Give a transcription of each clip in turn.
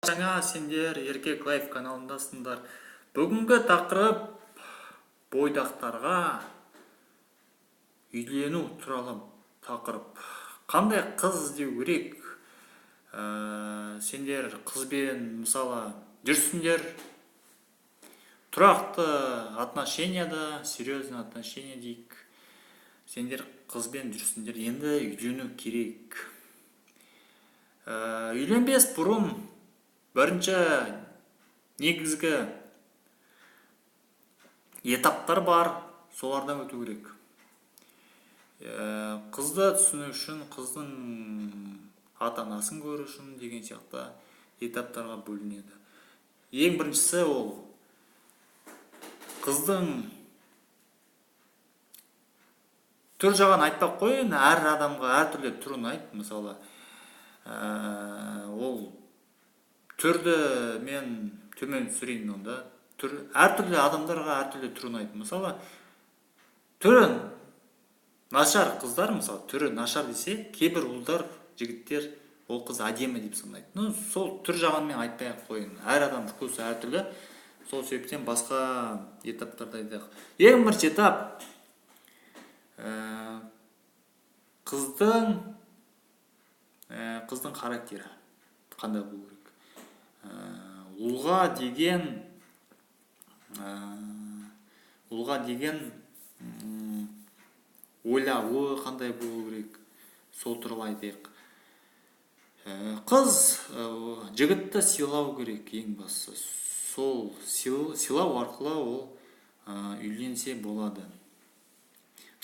Жаңа сендер Еркек Лайф каналындасыңдар. Бүгінгі тақырып бойдақтарға үйлену туралы тақырып. Қандай қыз іздеу керек? Сендер қызбен мысалы жүрсіңдер, тұрақты отношенияда, серьезный отношения дейік. Сендер қызбен жүрсіңдер, енді үйлену керек. Үйленбес бұрын бірінші негізгі этаптар бар, солардан өту керек. Қызды түсіну үшін, қыздың ата-анасын көру үшін деген сияқты этаптарға бөлінеді. Ең біріншісі ол қыздың түр жағын айтпақ қойын, әр адамға әртүрлі түрін айт. Мысалы, ол түрді мен төмен түсірейін онда. Әртүрлі адамдарға әртүрлі түрін айт. Мысалы, түрі нашар қыздар, мысалы, түрі нашар десе, кейбір ұлдар, жігіттер ол қыз әдемі деп санайды. Сол түр жағын мен айтпай қойын. Әр адам көзі әртүрлі. Сол себептен басқа этаптарды айтайық. Ең бірінші этап қыздың характері қандай болу керек. Ұлға деген ойлауы қандай болу керек, сол туралы айтайық. Қыз жігітті сыйлау керек ең бастысы. Сол сыйлау арқылы ол үйленсе болады.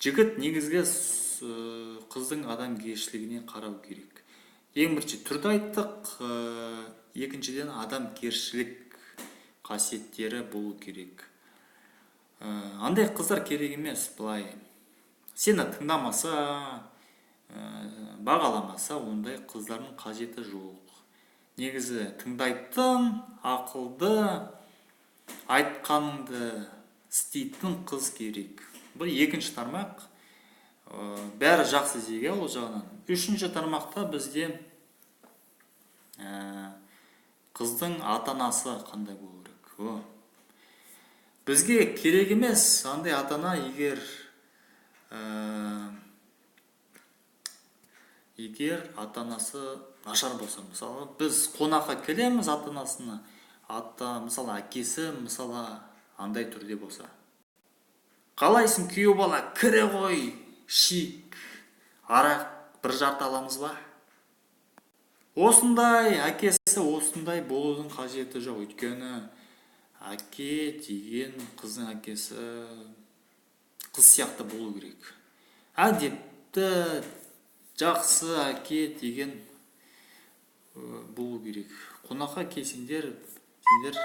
Жігіт негізгі қыздың адамгершілігіне қарау керек. Ең бірінші түрді айттық, екіншіден адамгершілік қасиеттері болу керек. Андай қыздар керек емес, былай сені тыңдамаса, бағаламаса, ондай қыздардың қажеті жоқ. Негізі тыңдайтын, ақылды, айтқаныңды істейтін қыз керек. Бұл екінші тармақ. Бәрі жақсы дейге ол жағынан. Үшінші тармақта бізде қыздың ата-анасы қандай болу керек. Бізге керек емес андай ата-ана, егер ата-анасы нашар болса, мысалы, біз қонаққа келеміз ата-анасына, мысалы, әкесі, мысалы, андай түрде болса. Қалайсың күйеу бала, кіре ғой, шик, арақ бір жарты аламыз ба? Осындай, әкесі осындай болудың қажеті жоқ. Өйткені әке деген қыздың әкесі қыз сияқты болу керек. Әдепті, жақсы әке деген болу керек. Қонаққа келсеңдер, сендер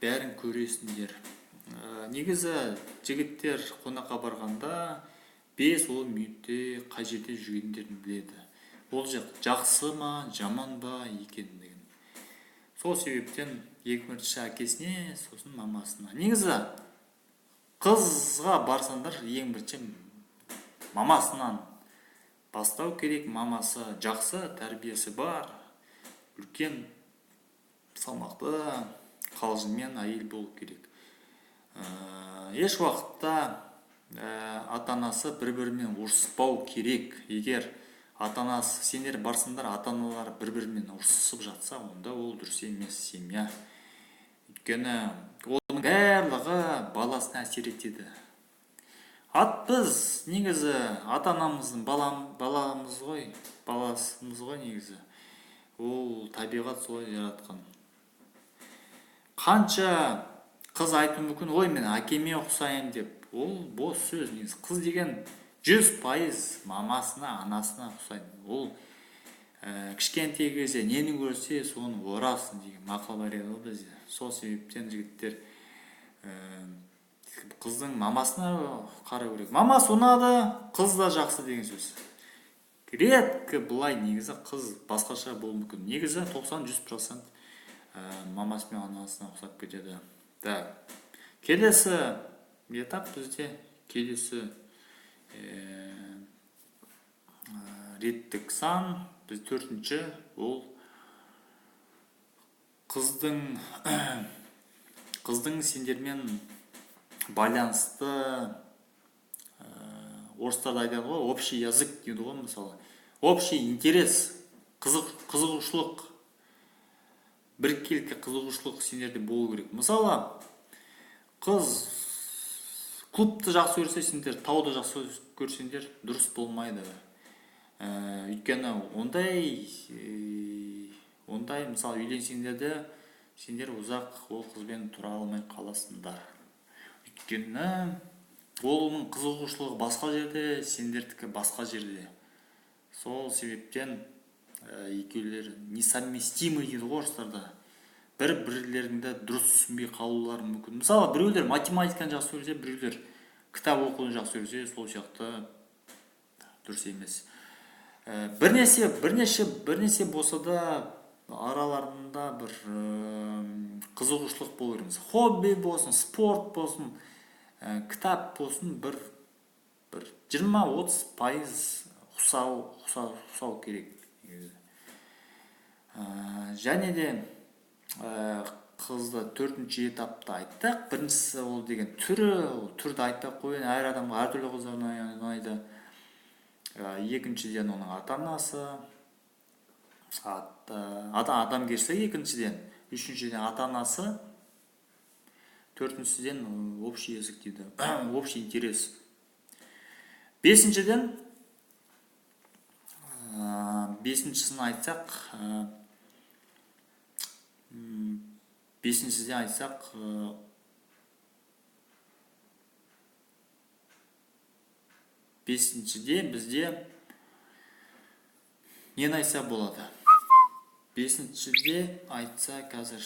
бәрін көресіңдер. Негізі жігіттер қонаққа барғанда 5-10 минутте қай жерде жүргендерін біледі. Ол жақсы ма, жаман ба екендігін. Сол себептен екінші әкесіне, сосын мамасына. Негізі қызға барсаңдар, ең бірінші мамасынан бастау керек. Мамасы жақсы, тәрбиесі бар, үлкен салмақты қалжыңмен әйел болу керек. Еш уақытта ата-анасы бір-бірімен ұрыспау керек. Егер ата-анасы, сендер барсыңдар, ата-аналар бір-бірімен ұрысып жатса, онда ол дұрыс емес семья. Өйткені оның барлығы баласына әсер етеді. Біз негізі ата-анамыздың баласымыз ғой негізі. Ол табиғат солай жаратқан. Қанша қыз айту мүмкін, ой, мен әкеме ұқсайын деп. Ол бос сөз. Қыз деген 100% мамасына, анасына ұқсайды. Ол кішкентай кезде нені көрсе, соны орасын деген мақал бар еді бізде. Сол себептен жігіттер қыздың мамасына қарау керек. Мамасы ұнады, қыз да жақсы деген сөз. Редкі бұлай негізі қыз басқаша болуы мүмкін. Негізі 90-100% мамасы мен анасына ұқсап кетеді. Келесі этап бізде, келесі реттік сан, біз төртінші, ол қыздың қыздың сендермен байланысты, орыстарда айтады ғой, общий язык дейді ғой, мысалы общий интерес, қызығушылық, біркелкі қызығушылық сендерде болу керек. Мысалы қыз клубты жақсы көрсе, сендер тауды жақсы көрсеңдер дұрыс болмайды. Өйткені ондай мысалы үйленсеңдер де сендер ұзақ ол қызбен тұра алмай қаласыңдар. Өйткені оның қызығушылығы басқа жерде, сендердікі басқа жерде. Сол себептен екеулері несовместимый дейді ғой орыстарда. Бір-бірлеріңді дұрыс түсінбей қалулары мүмкін. Мысалы біреулер математиканы жақсы көрсе, біреулер кітап оқуды жақсы көрсе, сол сияқты дұрыс емес. Бірнеше болса да араларында бір қызығушылық болу керек. Хобби болсын, спорт болсын, кітап болсын, бір 20-30% ұқсау керек. Және де қызды 4-ші этапта айттық. Біріншісі ол деген түрді айтпақ қойын, әр адамға әртүрлі қыздар ұнайды. Екіншіден оның ата-анасы, адамгершілігі екіншіден, үшіншіден ата-анасы, төртіншіден общий язык дейді, общий интерес. Бесіншіден айтсақ, бесіншіде бізде нені айтса болады? Бесіншіде айтса, қазір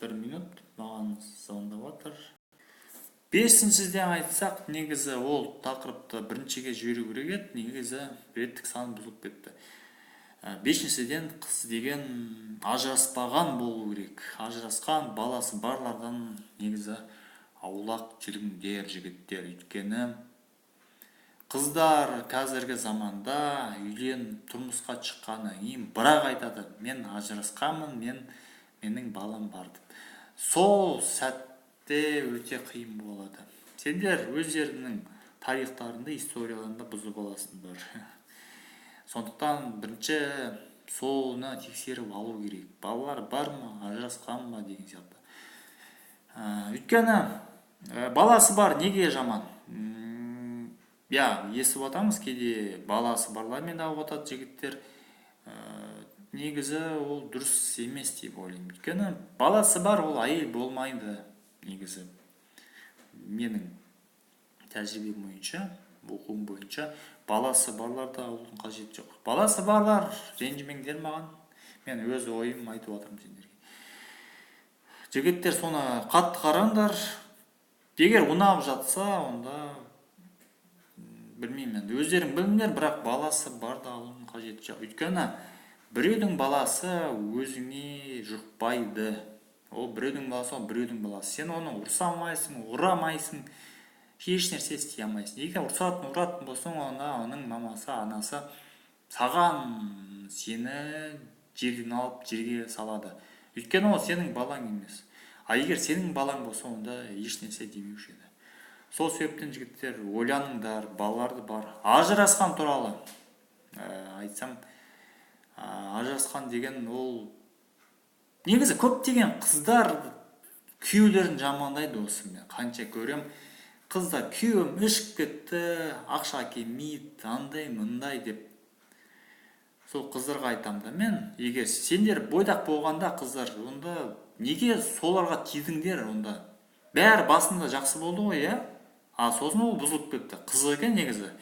1 минут маған звондап отыр. Бесіншіде айтсақ, негізі ол тақырыпты біріншіге жіберу керек еді, негізі реттік саны бұзылып кетті. Бесіншіден қыз деген ажыраспаған болу керек. Ажырасқан баласы барлардан негізі аулақ жүріңдер жігіттер. Өйткені қыздар қазіргі заманда тұрмысқа шыққаннан кейін бірақ айтады, мен ажырасқанмын, менің балам бар деп. Сол сәтте өте қиын болады. Сендер өздерінің тарихтарында, историяларында бұзып аласыңдар. Сондықтан бірінші соны тексеріп алу керек. Балалар бар ма, ажырасқан ба деген сияқты. Өйткені баласы бар, неге жаман? Естіп отырмыз, кейде баласы барлармен алып жатады жігіттер. Негізі ол дұрыс емес деп ойлаймын. Өйткені баласы бар, ол әйел болмайды негізі. Менің тәжірибем бойынша, оқуым бойынша, баласы барларда алудың қажеті жоқ. Баласы барлар ренжімеңдер маған. Мен өз ойым айтып отырмын сендерге. Жігіттер соны қатты қараңдар. Егер ұнап жатса, онда білмеймін, өздерің біліңдер, бірақ баласы барда алудың қажеті жоқ. Өйткені біреудің баласы өзіңе жұқпайды. Ол біреудің баласы, ол біреудің баласы. Сен оны ұрсамайсың, ұрамайсың, еш нәрсе істей алмайсың. Егер ұратын болсаң, оның мамасы, анасы саған сені жерден алып жерге салады. Өйткені ол сенің балаң емес. Егер сенің балаң болса, онда еш нәрсе демеуші еді. Сол себептен жігіттер ойланыңдар, балаларды бар. Ажырасқан туралы айтсам, ажырасқан деген ол негізі көптеген қыздар күйеулерін жамандайды. Осы мен қанша көрем, қыздар күйеуім ішіп кетті, ақша келмейді, андай мындай деп. Сол қыздарға айтам да, мен егер сендер бойдақ болғанда қыздар, онда неге соларға тидіңдер? Онда бәрі басында жақсы болды ғой, сосын ол бұзылып кетті. Қызық екен негізі.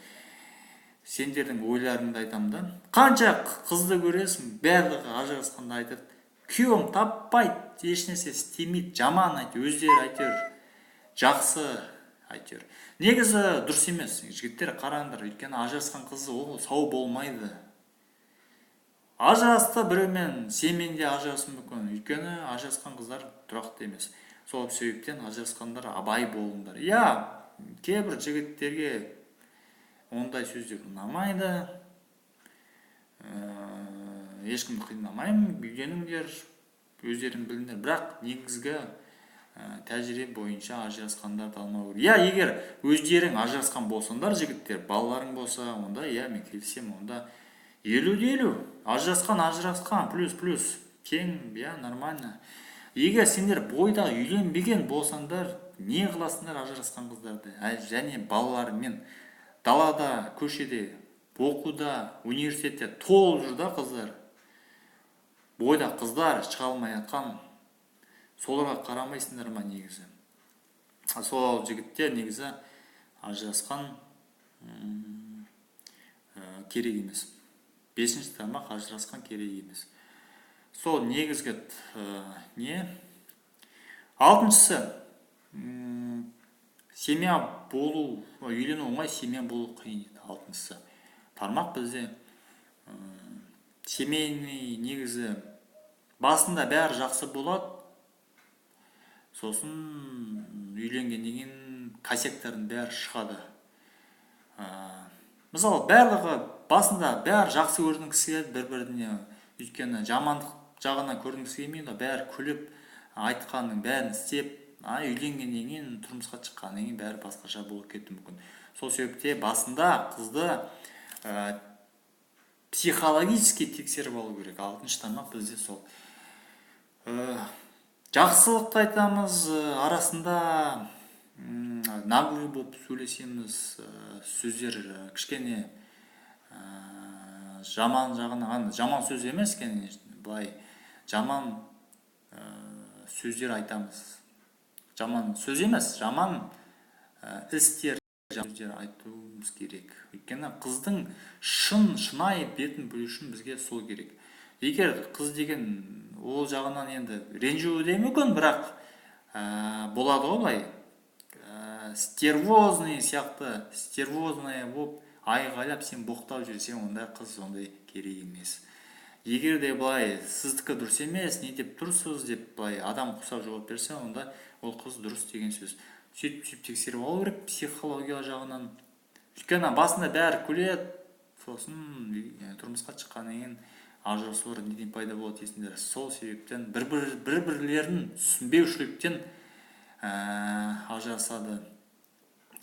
Сендердің ойларыңды айтам да. Қанша қызды көресің, барлығы ажырасқанда айтады, күйеуім таппайды, еш нәрсе істемейді, жаман айтыр, өздері айтыр, жақсы айтыр. Негізі дұрыс емес. Жігіттер қараңдар, өйткені ажырасқан қыз ол сау болмайды. Ажырасты біреумен, сенімен де ажырасуы мүмкін. Өйткені ажырасқан қыздар тұрақты емес. Сол себептен ажырасқандар абай болыңдар. Кейбір жігіттерге ондай сөздер ұнамайды. Ешкімді қинамаймын, үйленіңдер. өздерің біліңдер. Бірақ негізгі тәжірибе бойынша ажырасқандарды алмау керек. Иә, егер өздерің ажырасқан болсаңдар, жігіттер, балаларың болса, онда иә, мен келісемін. Онда 50-50. Ажырасқан, плюс тең, иә, нормально. Егер сендер бойда үйленбеген болсаңдар, не қыласыңдар ажырасқан қыздарды? Және балалармен далада, көшеде, оқуда, университетте толып жүр да қыздар. Бойда қыздар шыға алмай жатқан, соларға қарамайсыңдар ма негізі? Сол жігіттер негізі ажырасқан керек емес. 5-ші тармақ ажырасқан керек емес. Сол негізгі не? 6-шысы семья болу, үйлену оңай, семья болу қиын дейді. 6-шысы тармақ бізде семейный негізі басында бәрі жақсы болады, сосын үйленгеннен кейін косяктардың бәрі шығады. Мысалы, барлығы басында бәрі жақсы көрінгісі келеді бір-біріне, өйткені жамандық жағынан көрінгісі келмейді, бәрі күліп, айтқанның бәрін істеп, үйленгеннен кейін, тұрмысқа шыққаннан кейін бәрі басқаша болып кетуі мүмкін. Сол себепте басында қызды психологически тексеріп алу керек. 6-шы тармақ бізде сол. Жақсылықты айтамыз, арасында наглый болып сөйлесеміз, сөздер кішкене жаман жағынан, жаман сөз емес, былай жаман сөздер айтамыз. Жаман сөз емес, жаман істер, сөздер айтуымыз керек. Өйткені қыздың шынайы бетін білу үшін бізге сол керек. Егер қыз деген ол жағынан енді ренжуі де мүмкін, бірақ болады ғой былай стервозный сияқты, стервозная болып айғайлап сен боқтап жүрсең, ондай қыз ондай керек емес. Егер де былай сіздікі дұрыс емес, не деп тұрсыз деп былай адам құсап жауап берсе, онда ол қыз дұрыс деген сөз. Сөйтіп тексеріп алу керек психология жағынан. Өйткені басында бәрі күледі, сосын тұрмысқа шыққаннан кейін ажырасулар неден пайда болады дейсіңдер. Сол себептен бір-бірлерін түсінбеушіліктен ажырасады.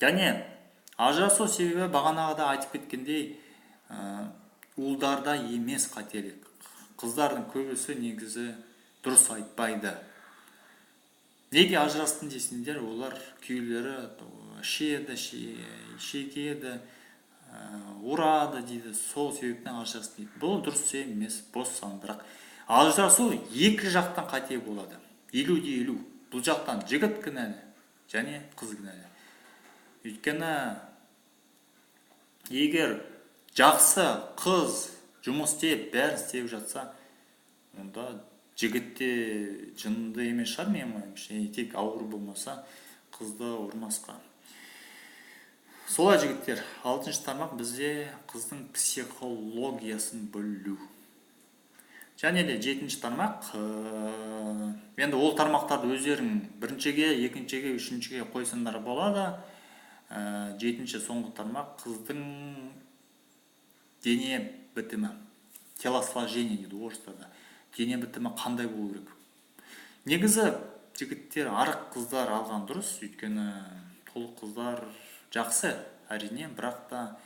Және ажырасу себебі бағанағыда айтып кеткендей ұлдарда емес қателік. Қыздардың көбісі негізі дұрыс айтпайды. Неге ажырастың дейсіңдер? Олар күйеулері ішеді, шекеді, ұрады дейді. Сол себептен ажырасты дейді. Бұл дұрыс емес, бос сан. Бірақ ажырасу екі жақтан қате болады. 50-50. Бұл жақтан жігіт кінәлі және қыз кінәлі. Өйткені егер жақсы қыз жұмыс істеп, бәрін істеп жатса, онда жігітте жынды емес шығар, менің ойымша. Тек ауру болмаса, қызды ұрмасқа. Солай жігіттер, 6-шы тармақ бізде қыздың психологиясын білу. Және де 7-ші тармақ, енді ол тармақтарды өздерің 1-шіге, 2-шіге, 3-шіге қойсаңдар болады. 7-ші соңғы тармақ қыздың дене бітімі, телосложение дейді орыстарда. Дене бітімі қандай болу керек? Негізі жігіттер арық қыздар алған дұрыс, өйткені толық қыздар жақсы, әрине, бірақ та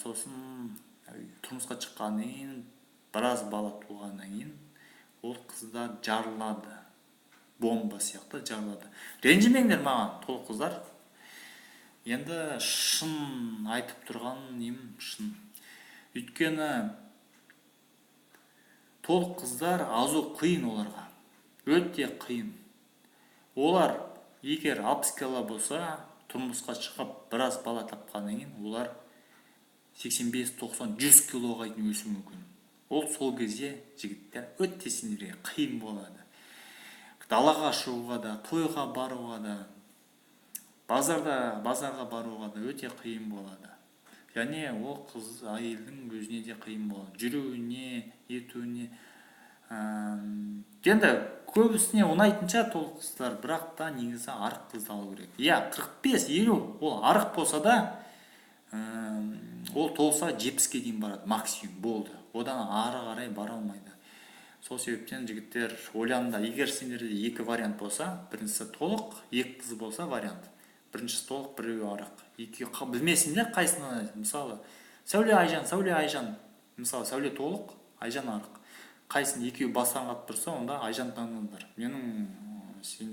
сосын тұрмысқа шыққаннан кейін, біраз бала туғаннан кейін ол қыздар жарылады, бомба сияқты жарылады. Ренжімеңдер маған, толық қыздар. Енді шын айтып тұрған нем шын. Өйткені толық қыздар азу қиын оларға. Өте қиын. Олар егер 60 кило болса, тұрмысқа шығып біраз бала тапқаннан кейін, олар 85, 90, 100 килоға дейін өсуі мүмкін. Ол сол кезде жігіттер өте сендерге қиын болады. Далаға шығуға да, тойға баруға да, базарға баруға да өте қиын болады. Және ол қыз әйелдің өзіне де қиын болады. Жүруіне, етуіне. Енді көбісіне ұнайтынша толық қыздар, бірақ та негізі арық қызды алу керек. Иә, 45-50 ол арық болса да, ол толса 70-ке дейін барады, максимум болды. Одан ары қарай бара алмайды. Сол себептен жігіттер ойланыңдар, егер сендерде екі вариант болса, біріншісі толық, екі қыз болса вариант. Біріншісі толық, біреуі арақ. Екеуі білмесіңдер қайсыны ұнайды. Мысалы, Сәуле Айжан. Мысалы, Сәуле толық, Айжан арақ. Қайсын екеуі бастан қалып тұрса, онда Айжан таңдаңдар. Менің